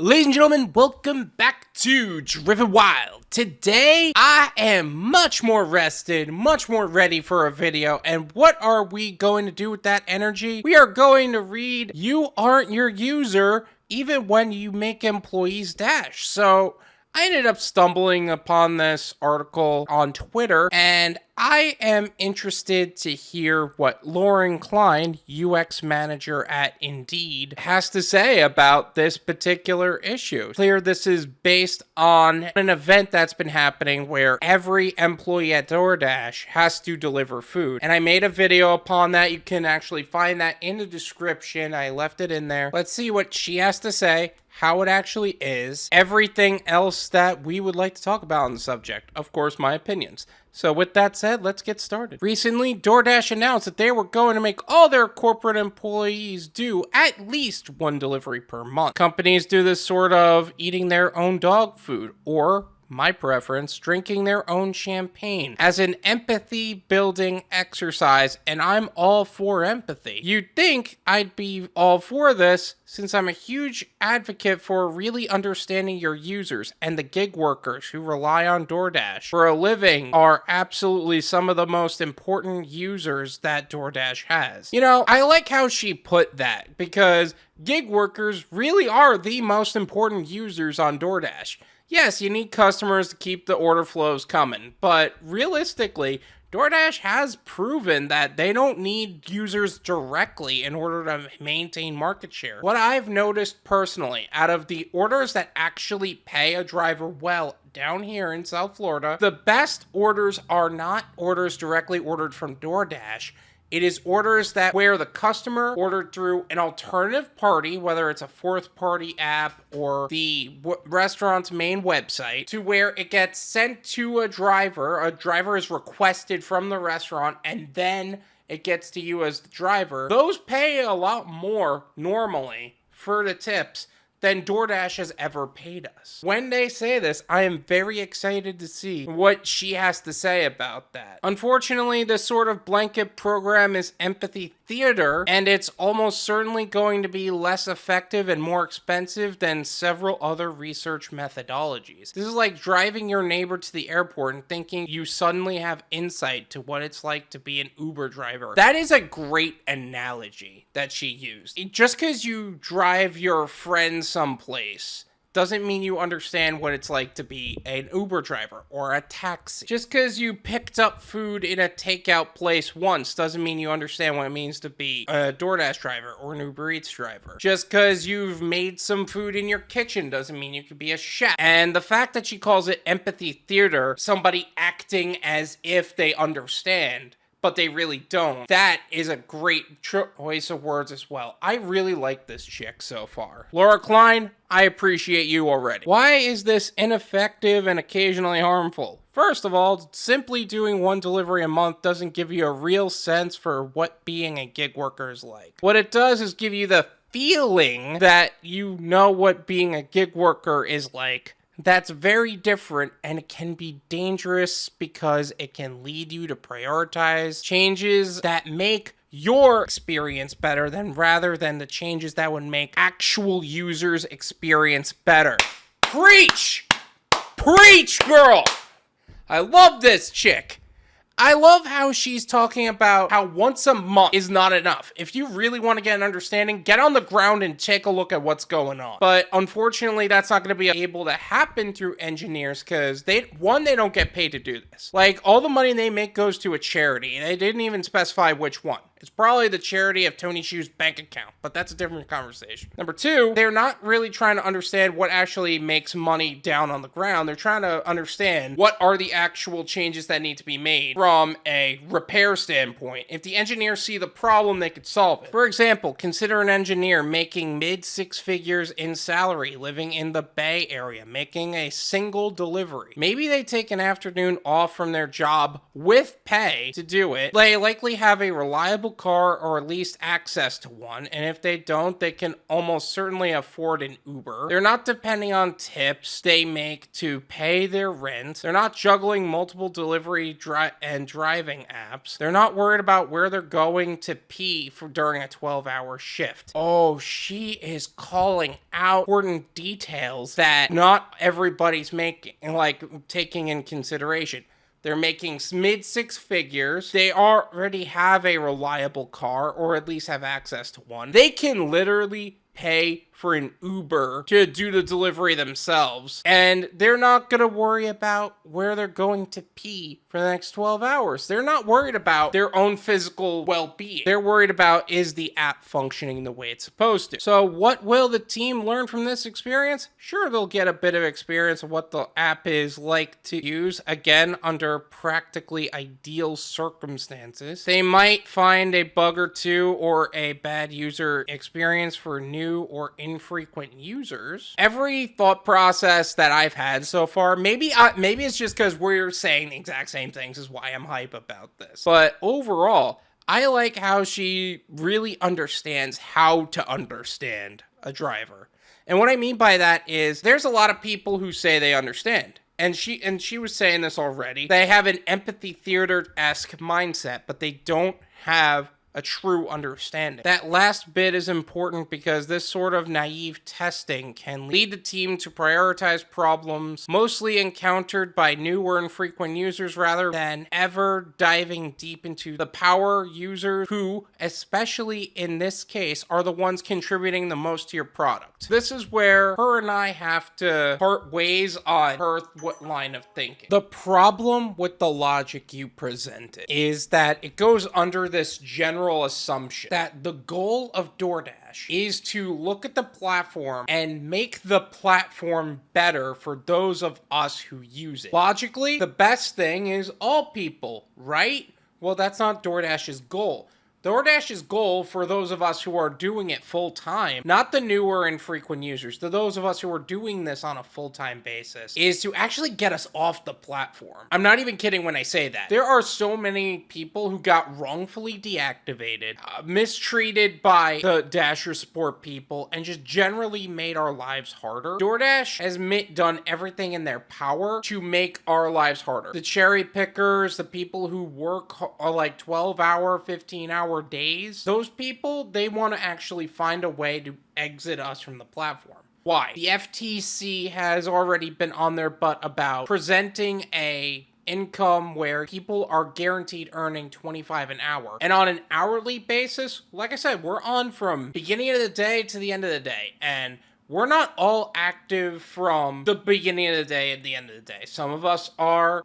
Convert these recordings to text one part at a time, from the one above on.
Ladies and gentlemen, welcome back to Driven Wild. Today, I am much more rested, much more ready for a video, and what are we going to do with that energy? We are going to read You Aren't Your User Even When You Make Employees Dash. So, I ended up stumbling upon this article on Twitter, and I am interested to hear what Lauren Klein, UX manager at Indeed, has to say about this particular issue. Clear this is based on an event that's been happening where every employee at Doordash has to deliver food. And I made a video upon that. You can actually find that in the description. I left it in there. Let's see what she has to say, how it actually is, everything else that we would like to talk about on the subject. Of course, my opinions. So with that said, let's get started. Recently, DoorDash announced that they were going to make all their corporate employees do at least one delivery per month. Companies do this sort of eating their own dog food, or my preference, drinking their own champagne as an empathy building exercise, and I'm all for empathy. You'd think I'd be all for this since I'm a huge advocate for really understanding your users, and the gig workers who rely on DoorDash for a living are absolutely some of the most important users that DoorDash has. You know, I like how she put that, because gig workers really are the most important users on DoorDash. Yes, you need customers to keep the order flows coming, but realistically, DoorDash has proven that they don't need users directly in order to maintain market share. What I've noticed personally, out of the orders that actually pay a driver well down here in South Florida, the best orders are not orders directly ordered from DoorDash. It is orders that where the customer ordered through an alternative party, whether it's a fourth party app or the restaurant's main website, to where it gets sent to a driver. A driver is requested from the restaurant, and then it gets to you as the driver. Those pay a lot more normally for the tips than DoorDash has ever paid us. When they say this, I am very excited to see what she has to say about that. Unfortunately, this sort of blanket program is empathy theater, and it's almost certainly going to be less effective and more expensive than several other research methodologies. This is like driving your neighbor to the airport and thinking you suddenly have insight to what it's like to be an Uber driver. That is a great analogy that she used. Just because you drive your friends someplace doesn't mean you understand what it's like to be an Uber driver or a taxi. Just because you picked up food in a takeout place once doesn't mean you understand what it means to be a DoorDash driver or an Uber Eats driver. Just because you've made some food in your kitchen doesn't mean you could be a chef. And the fact that she calls it empathy theater, somebody acting as if they understand, but they really don't, that is a great choice of words as well. I really like this chick so far. Laura Klein, I appreciate you already. Why is this ineffective and occasionally harmful? First of all, simply doing one delivery a month doesn't give you a real sense for what being a gig worker is like. What it does is give you the feeling that you know what being a gig worker is like. That's very different, and it can be dangerous because it can lead you to prioritize changes that make your experience better rather than the changes that would make actual users' experience better. Preach! Preach, girl! I love this chick. I love how she's talking about how once a month is not enough. If you really want to get an understanding, get on the ground and take a look at what's going on. But unfortunately, that's not going to be able to happen through engineers because they don't get paid to do this. Like, all the money they make goes to a charity, and they didn't even specify which one. It's probably the charity of Tony Hsu's bank account, but that's a different conversation. Number two, they're not really trying to understand what actually makes money down on the ground. They're trying to understand what are the actual changes that need to be made from a repair standpoint. If the engineers see the problem, they could solve it. For example, consider an engineer making mid-six figures in salary, living in the Bay Area, making a single delivery. Maybe they take an afternoon off from their job with pay to do it. They likely have a reliable reliable car or at least access to one, and if they don't, they can almost certainly afford an Uber. They're not depending on tips they make to pay their rent. They're not juggling multiple delivery and driving apps. They're not worried about where they're going to pee during a 12-hour shift. Oh, she is calling out important details that not everybody's making, like taking in consideration. They're making mid six figures. They already have a reliable car, or at least have access to one. They can literally pay for an Uber to do the delivery themselves, and they're not going to worry about where they're going to pee for the next 12 hours. They're not worried about their own physical well-being. They're worried about, is the app functioning the way it's supposed to? So what will the team learn from this experience? Sure, they'll get a bit of experience of what the app is like to use, again, under practically ideal circumstances. They might find a bug or two or a bad user experience for new or infrequent users. Every thought process that I've had so far, maybe it's just because we're saying the exact same things, is why I'm hype about this. But overall, I like how she really understands how to understand a driver. And what I mean by that is there's a lot of people who say they understand. And she was saying this already. They have an empathy theater-esque mindset, but they don't have a true understanding. That last bit is important because this sort of naive testing can lead the team to prioritize problems mostly encountered by new or infrequent users rather than ever diving deep into the power users who, especially in this case, are the ones contributing the most to your product. This is where her and I have to part ways on her line of thinking. The problem with the logic you presented is that it goes under this general assumption that the goal of DoorDash is to look at the platform and make the platform better for those of us who use it. Logically, the best thing is all people, right? Well, that's not DoorDash's goal. DoorDash's goal for those of us who are doing it full-time, not the newer infrequent users, those of us who are doing this on a full-time basis, is to actually get us off the platform. I'm not even kidding when I say that. There are so many people who got wrongfully deactivated, mistreated by the Dasher support people, and just generally made our lives harder. DoorDash has done everything in their power to make our lives harder. The cherry pickers, the people who work like 12-hour, 15-hour days, those people, they want to actually find a way to exit us from the platform. Why? The FTC has already been on their butt about presenting a income where people are guaranteed earning $25 an hour. And on an hourly basis, like I said, we're on from beginning of the day to the end of the day. And we're not all active from the beginning of the day and the end of the day. Some of us are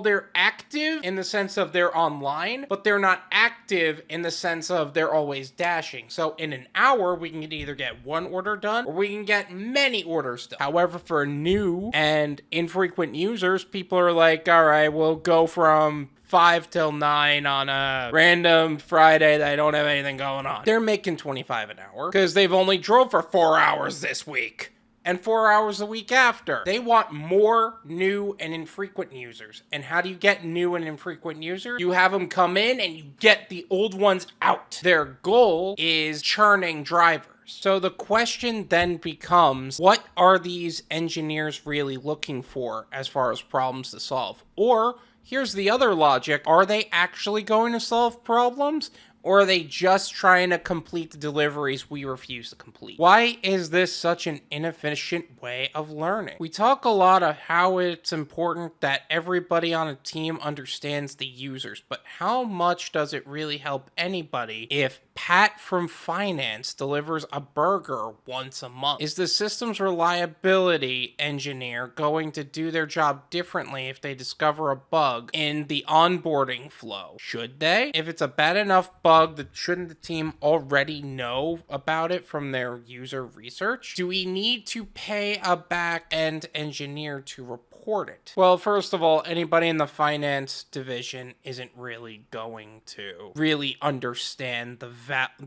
they're active in the sense of they're online, but they're not active in the sense of they're always dashing. So in an hour, we can either get one order done or we can get many orders done. However, for new and infrequent users, people are like, all right, we'll go from 5 till 9 on a random Friday that I don't have anything going on. They're making $25 an hour because they've only drove for 4 hours this week and 4 hours the week after. They want more new and infrequent users. And how do you get new and infrequent users? You have them come in and you get the old ones out. Their goal is churning drivers. So the question then becomes, what are these engineers really looking for as far as problems to solve? Or here's the other logic. Are they actually going to solve problems? Or are they just trying to complete the deliveries we refuse to complete? Why is this such an inefficient way of learning? We talk a lot of how it's important that everybody on a team understands the users, but how much does it really help anybody if Pat from finance delivers a burger once a month? Is the system's reliability engineer going to do their job differently if they discover a bug in the onboarding flow? Should they? If it's a bad enough bug, shouldn't the team already know about it from their user research? Do we need to pay a back-end engineer to report support it? Well, first of all, anybody in the finance division isn't really going to really understand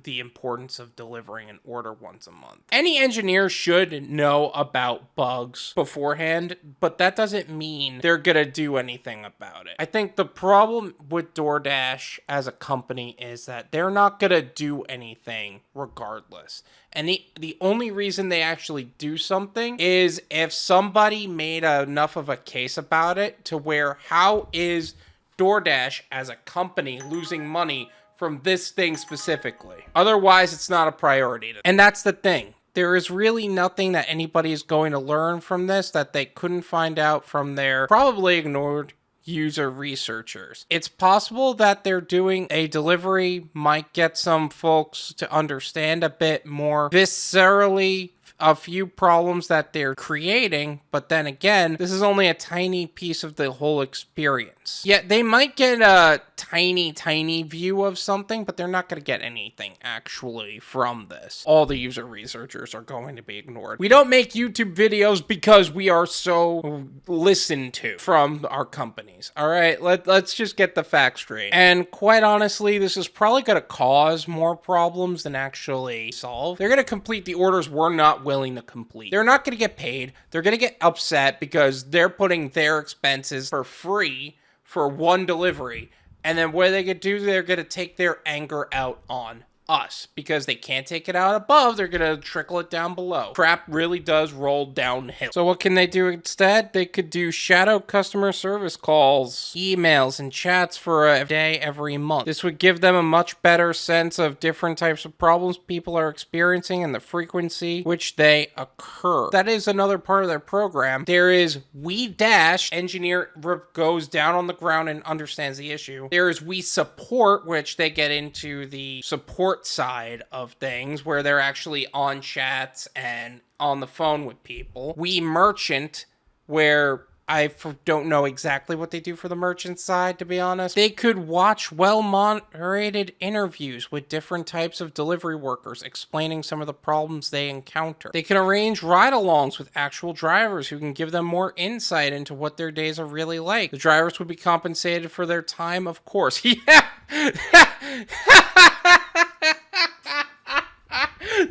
the importance of delivering an order once a month. Any engineer should know about bugs beforehand, but that doesn't mean they're gonna do anything about it. I think the problem with Doordash as a company is that they're not gonna do anything regardless. And the only reason they actually do something is if somebody made enough of a case about it to where, how is Doordash as a company losing money from this thing specifically? Otherwise, it's not a priority. And that's the thing. There is really nothing that anybody is going to learn from this that they couldn't find out from their probably ignored user researchers. It's possible that they're doing a delivery might get some folks to understand a bit more viscerally a few problems that they're creating, but then again, this is only a tiny piece of the whole experience. Yet they might get a tiny view of something, but they're not going to get anything actually from this. All the user researchers are going to be ignored. We don't make YouTube videos because we are so listened to from our companies. All right, let's just get the facts straight. And quite honestly, this is probably going to cause more problems than actually solve. They're going to complete the orders we're not willing to complete. They're not going to get paid. They're going to get upset because they're putting their expenses for free for one delivery. And then what are they going to do? They're going to take their anger out on us because they can't take it out above. They're going to trickle it down below. Crap really does roll downhill. So what can they do instead? They could do shadow customer service calls, emails, and chats for a day every month. This would give them a much better sense of different types of problems people are experiencing and the frequency which they occur. That is another part of their program. There is WeDash, engineer goes down on the ground and understands the issue. There is WeSupport, which they get into the support side of things where they're actually on chats and on the phone with people. WeMerchant, where I don't know exactly what they do for the merchant side, to be honest. They could watch well-moderated interviews with different types of delivery workers explaining some of the problems they encounter. They can arrange ride-alongs with actual drivers who can give them more insight into what their days are really like. The drivers would be compensated for their time, of course. Yeah!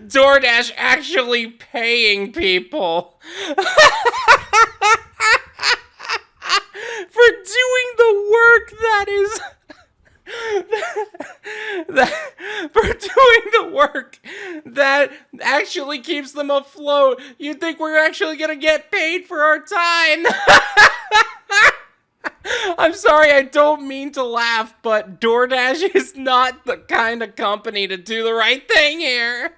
Doordash actually paying people for doing the work that is for doing the work that actually keeps them afloat. You'd think we're actually gonna get paid for our time. I'm sorry, I don't mean to laugh, but DoorDash is not the kind of company to do the right thing here.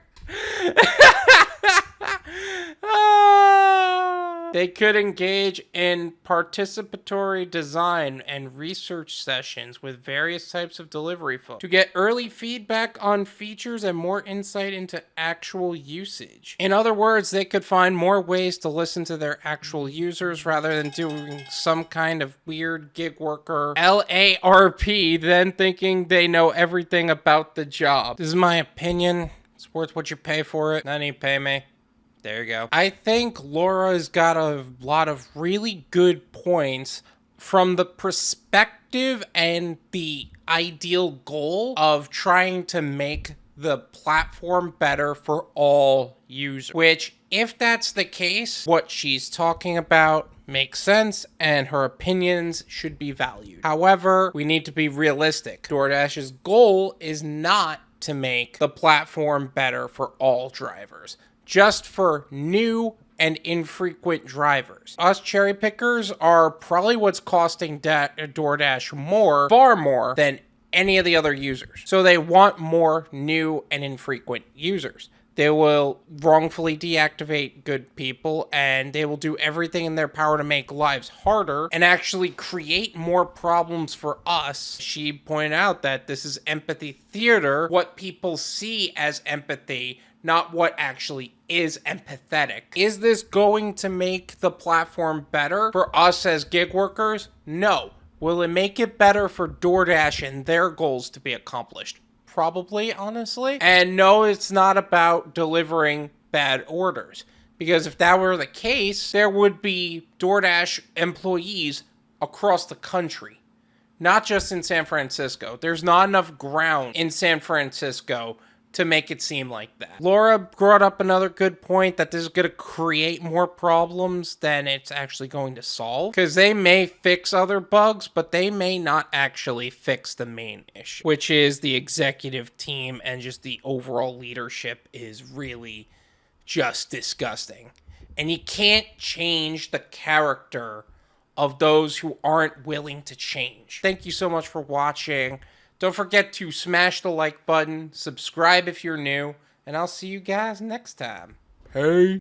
They could engage in participatory design and research sessions with various types of delivery folks to get early feedback on features and more insight into actual usage. In other words, they could find more ways to listen to their actual users rather than doing some kind of weird gig worker LARP, then thinking they know everything about the job. This is my opinion. It's worth what you pay for it. Then you pay me. There you go. I think Laura's got a lot of really good points from the perspective and the ideal goal of trying to make the platform better for all users. Which, if that's the case, what she's talking about makes sense and her opinions should be valued. However, we need to be realistic. DoorDash's goal is not to make the platform better for all drivers, just for new and infrequent drivers. Us cherry pickers are probably what's costing DoorDash more, far more than any of the other users. So they want more new and infrequent users. They will wrongfully deactivate good people, and they will do everything in their power to make lives harder and actually create more problems for us. She pointed out that this is empathy theater, what people see as empathy, not what actually is empathetic. Is this going to make the platform better for us as gig workers? No. Will it make it better for DoorDash and their goals to be accomplished? Probably, honestly. And no, it's not about delivering bad orders. Because if that were the case, there would be DoorDash employees across the country, not just in San Francisco. There's not enough ground in San Francisco to make it seem like that. Laura brought up another good point that this is going to create more problems than it's actually going to solve. Because they may fix other bugs, but they may not actually fix the main issue, which is the executive team and just the overall leadership is really just disgusting. And you can't change the character of those who aren't willing to change. Thank you so much for watching. Don't forget to smash the like button, subscribe if you're new, and I'll see you guys next time. Hey.